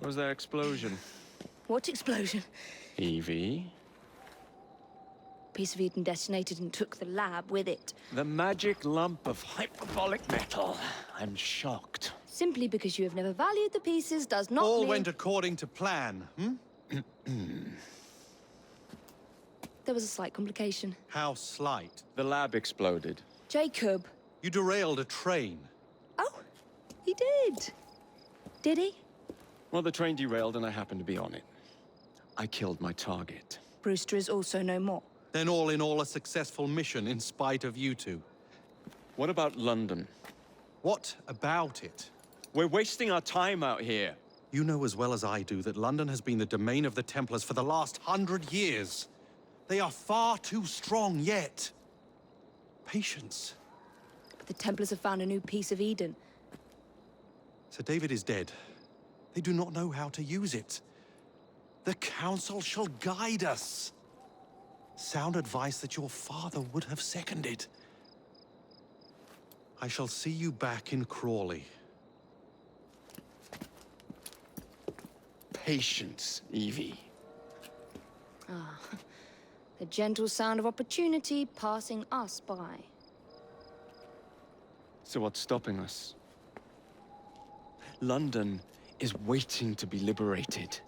was that explosion? What explosion? Evie? Piece of Eden detonated and took the lab with it. The magic lump of hyperbolic metal. I'm shocked. Simply because you have never valued the pieces does not All mean... went according to plan, There was a slight complication. How slight? The lab exploded. Jacob. You derailed a train. Oh, he did. Did he? Well, the train derailed and I happened to be on it. I killed my target. Brewster is also no more. Then all in all a successful mission in spite of you two. What about London? What about it? We're wasting our time out here. You know as well as I do that London has been the domain of the Templars for the last 100 years. They are far too strong yet. Patience. But the Templars have found a new piece of Eden. Sir David is dead. They do not know how to use it. The Council shall guide us. Sound advice that your father would have seconded. I shall see you back in Crawley. Patience, Evie. Ah, the gentle sound of opportunity passing us by. So what's stopping us? London is waiting to be liberated.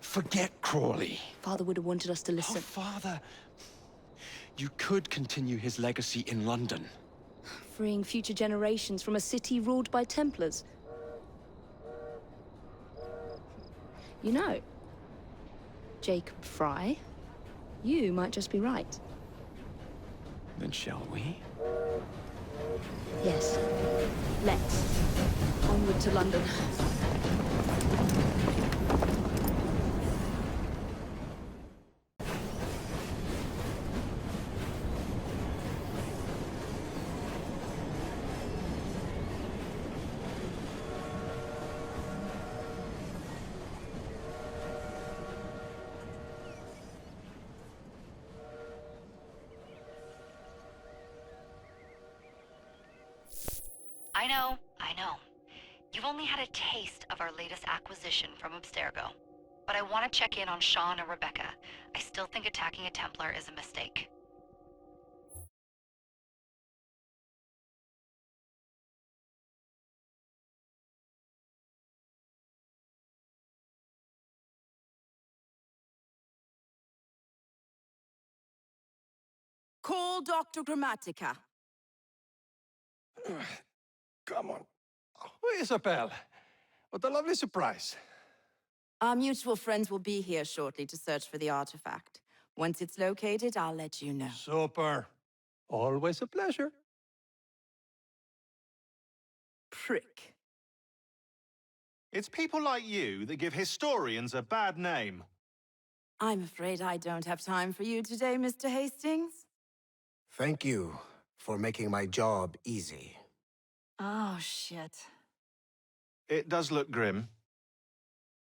Forget Crawley. Father would have wanted us to listen. Oh, Father. You could continue his legacy in London. Freeing future generations from a city ruled by Templars. You know, Jacob Frye, you might just be right. Then shall we? Yes. Let's. Onward to London. I know. You've only had a taste of our latest acquisition from Abstergo. But I want to check in on Sean and Rebecca. I still think attacking a Templar is a mistake. Call Dr. Grammatica. Come on. Oh, Isabel. What a lovely surprise. Our mutual friends will be here shortly to search for the artifact. Once it's located, I'll let you know. Super. Always a pleasure. Prick. It's people like you that give historians a bad name. I'm afraid I don't have time for you today, Mr. Hastings. Thank you for making my job easy. Oh, shit. It does look grim.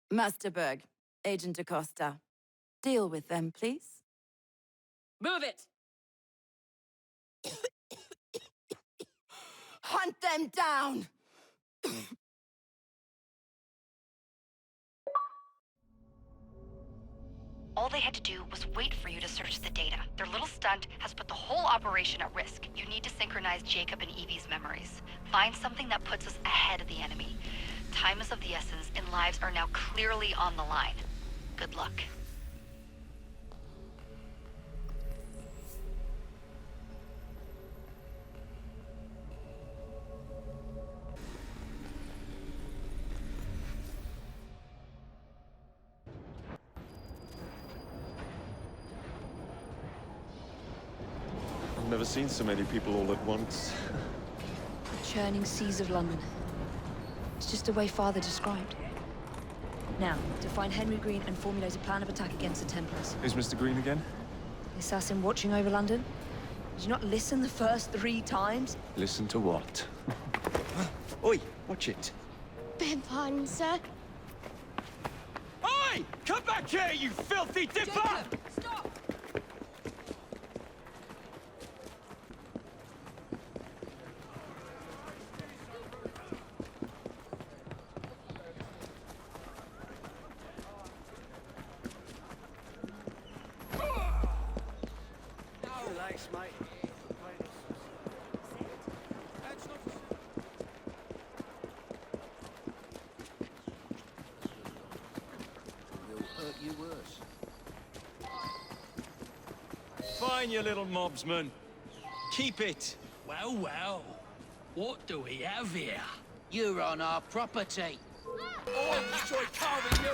Master Berg, Agent Acosta. Deal with them, please. Move it! Hunt them down! All they had to do was wait for you to search the data. Their little stunt has put the whole operation at risk. You need to synchronize Jacob and Evie's memories. Find something that puts us ahead of the enemy. Time is of the essence, and lives are now clearly on the line. Good luck. I've never seen so many people all at once. The churning seas of London. It's just the way Father described. Now, to find Henry Green and formulate a plan of attack against the Templars. Who's Mr. Green again? The assassin watching over London? Did you not listen the first 3 times? Listen to what? Oi, watch it. Beg pardon, sir. Oi! Come back here, you filthy dipper! Jacob, stop! Fine, you little mobsman. Keep it. Well, well. What do we have here? You're on our property. Oh, try carving you!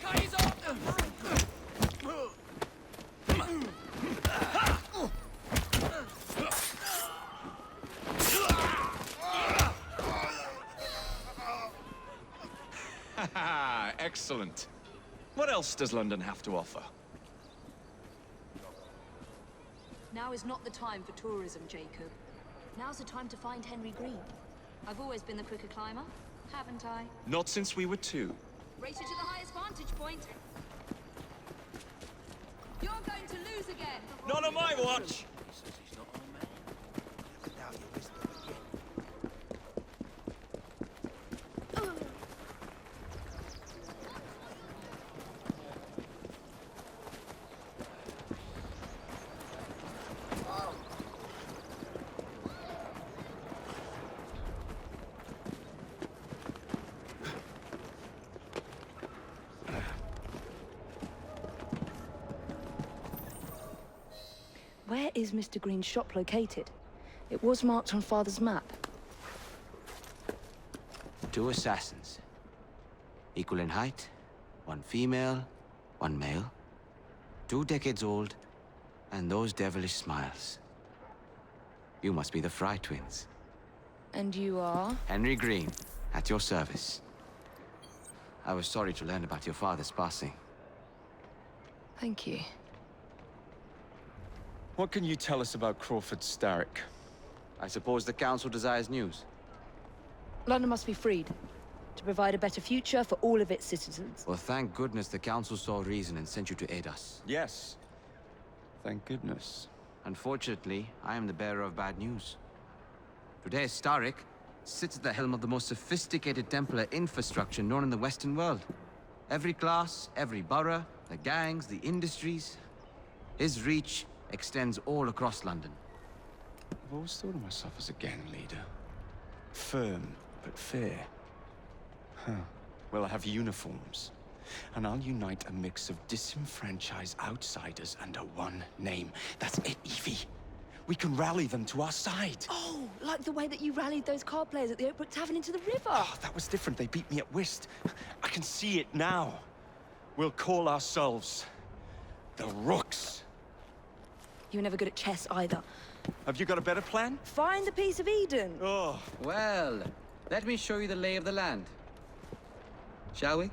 Kaiser! Excellent. What else does London have to offer? Now is not the time for tourism, Jacob. Now's the time to find Henry Green. I've always been the quicker climber, haven't I? Not since we were two. Race you to the highest vantage point. You're going to lose again. Not on my watch! Where is Mr. Green's shop located? It was marked on Father's map. 2 assassins. Equal in height, 1 female, 1 male. 2 decades old, and those devilish smiles. You must be the Frye twins. And you are? Henry Green, at your service. I was sorry to learn about your father's passing. Thank you. What can you tell us about Crawford Starrick? I suppose the Council desires news. London must be freed, to provide a better future for all of its citizens. Well, thank goodness the Council saw reason and sent you to aid us. Yes. Thank goodness. Unfortunately, I am the bearer of bad news. Today, Starrick sits at the helm of the most sophisticated Templar infrastructure known in the Western world. Every class, every borough, the gangs, the industries. His reach extends all across London. I've always thought of myself as a gang leader. Firm, but fair. Huh. Well, I have uniforms. And I'll unite a mix of disenfranchised outsiders under one name. That's it, Evie. We can rally them to our side. Oh, like the way that you rallied those card players at the Oakbrook Tavern into the river. Oh, that was different. They beat me at whist. I can see it now. We'll call ourselves the Rooks. You were never good at chess either. Have you got a better plan? Find the piece of Eden. Oh. Well, let me show you the lay of the land. Shall we?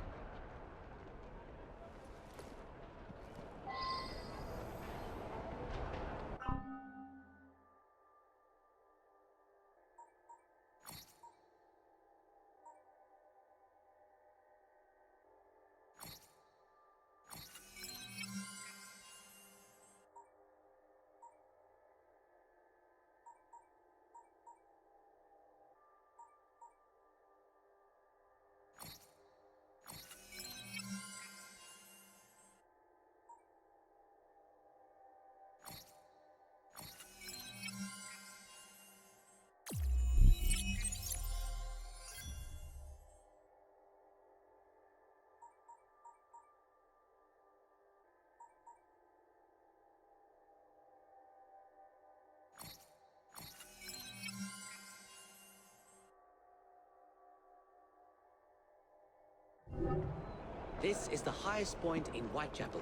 This is the highest point in Whitechapel.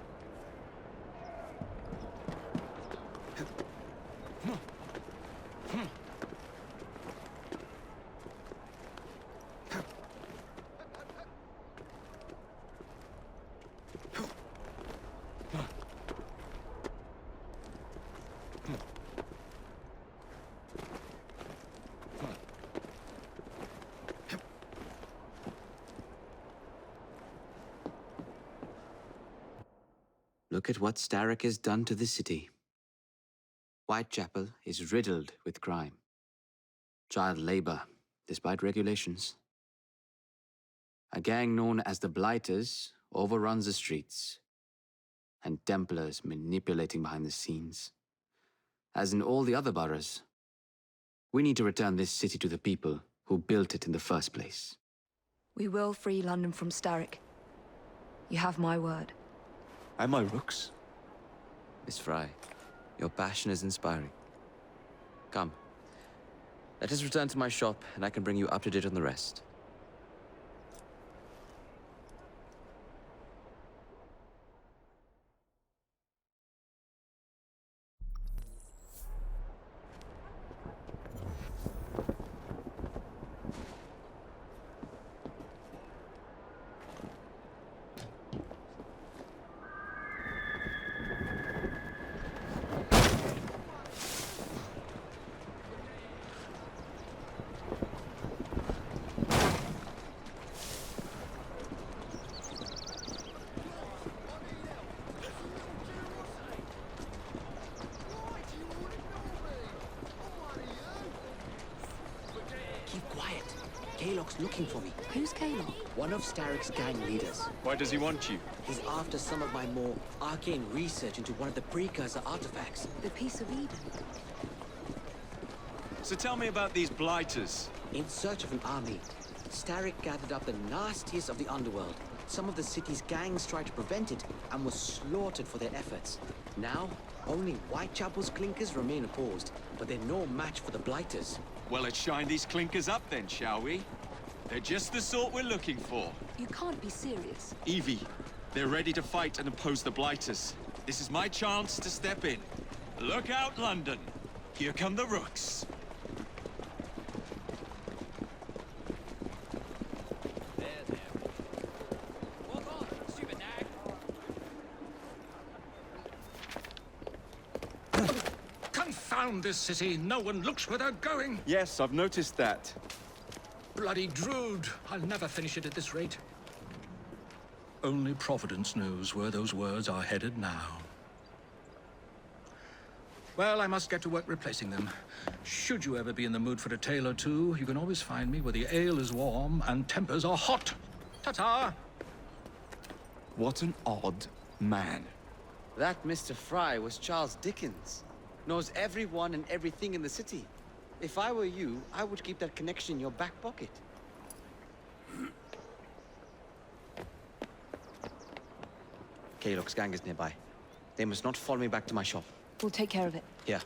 Look at what Starrick has done to the city. Whitechapel is riddled with crime. Child labor, despite regulations. A gang known as the Blighters, overruns the streets, and Templars manipulating behind the scenes. As in all the other boroughs, we need to return this city to the people who built it in the first place. We will free London from Starrick. You have my word. And my rooks. Miss Frye, your passion is inspiring. Come. Let us return to my shop, and I can bring you up to date on the rest. Keep quiet. Kaylock's looking for me. Who's Kaylock? One of Starrick's gang leaders. Why does he want you? He's after some of my more arcane research into one of the precursor artifacts. The Piece of Eden. So tell me about these blighters. In search of an army, Starrick gathered up the nastiest of the underworld. Some of the city's gangs tried to prevent it and were slaughtered for their efforts. Now, only Whitechapel's clinkers remain opposed, but they're no match for the blighters. Well, let's shine these clinkers up then, shall we? They're just the sort we're looking for. You can't be serious. Evie, they're ready to fight and oppose the blighters. This is my chance to step in. Look out, London. Here come the rooks. Confound this city. No one looks where they're going. Yes, I've noticed that. Bloody Drood. I'll never finish it at this rate. Only Providence knows where those words are headed now. Well, I must get to work replacing them. Should you ever be in the mood for a tale or two, you can always find me where the ale is warm and tempers are hot. Ta-ta! What an odd man. That Mr. Frye was Charles Dickens. Knows everyone and everything in the city. If I were you, I would keep that connection in your back pocket. Kaylock's gang is nearby. They must not follow me back to my shop. We'll take care of it. Here,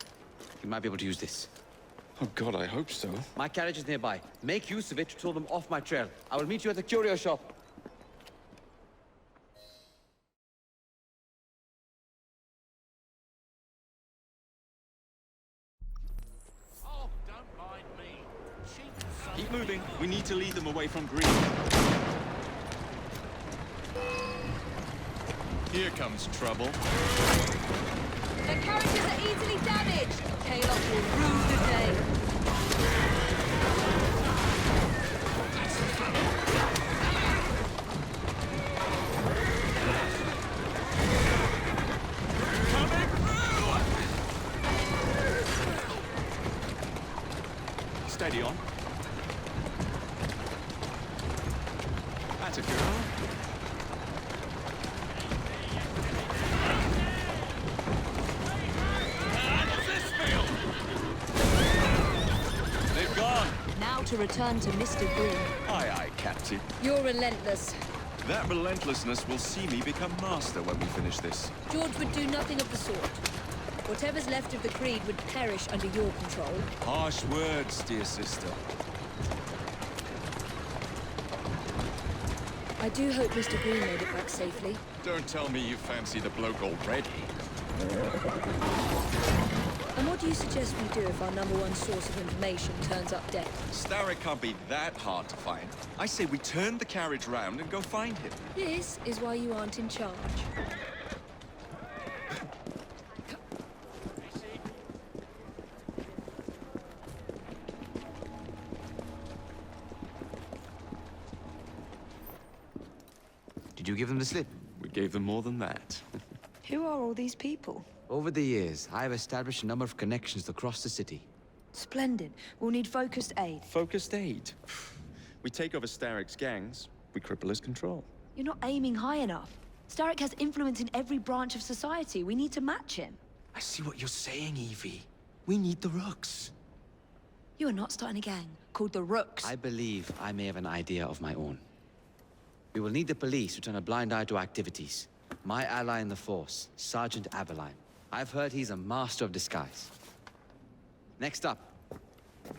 you might be able to use this. Oh God, I hope so. My carriage is nearby. Make use of it to throw them off my trail. I will meet you at the curio shop. Oh, don't mind me. Keep moving. We need to lead them away from Green. Here comes trouble. The carriages are easily damaged. Kaylock will rue the day. Coming through! Steady on. That's a girl. They've gone. Now to return to Mr. Green. Aye, aye, Captain. You're relentless. That relentlessness will see me become master when we finish this. George would do nothing of the sort. Whatever's left of the Creed would perish under your control. Harsh words, dear sister. I do hope Mr. Green made it back safely. Don't tell me you fancy the bloke already. And what do you suggest we do if our #1 source of information turns up dead? Starrick can't be that hard to find. I say we turn the carriage round and go find him. This is why you aren't in charge. Did you give them the slip? We gave them more than that. Who are all these people? Over the years, I have established a number of connections across the city. Splendid. We'll need focused aid. Focused aid. We take over Starrick's gangs, we cripple his control. You're not aiming high enough. Starrick has influence in every branch of society. We need to match him. I see what you're saying, Evie. We need the Rooks. You are not starting a gang called the Rooks. I believe I may have an idea of my own. We will need the police to turn a blind eye to activities. My ally in the Force, Sergeant Aberline. I've heard he's a master of disguise. Next up,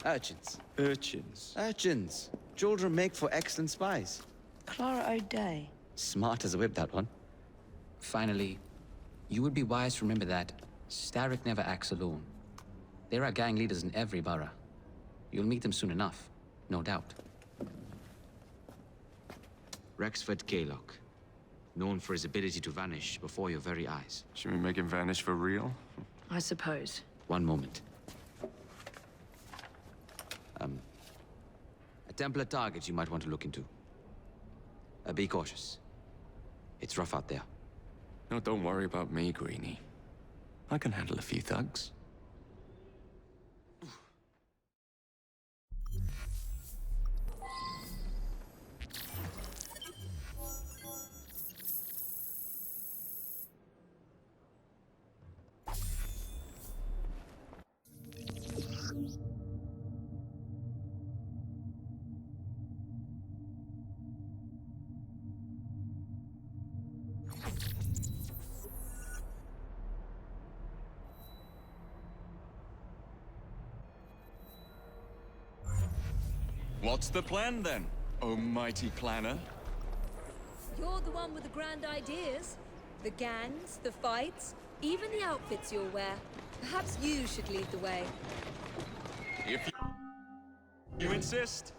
urchins. Urchins? Urchins. Children make for excellent spies. Clara O'Day. Smart as a whip, that one. Finally, you would be wise to remember that Starrick never acts alone. There are gang leaders in every borough. You'll meet them soon enough, no doubt. Rexford Kaylock. Known for his ability to vanish before your very eyes. Should we make him vanish for real? I suppose. One moment. A Templar target you might want to look into. Be cautious. It's rough out there. No, don't worry about me, Greenie. I can handle a few thugs. What's the plan then, oh mighty planner? You're the one with the grand ideas. The gangs, the fights, even the outfits you'll wear. Perhaps you should lead the way. If you insist.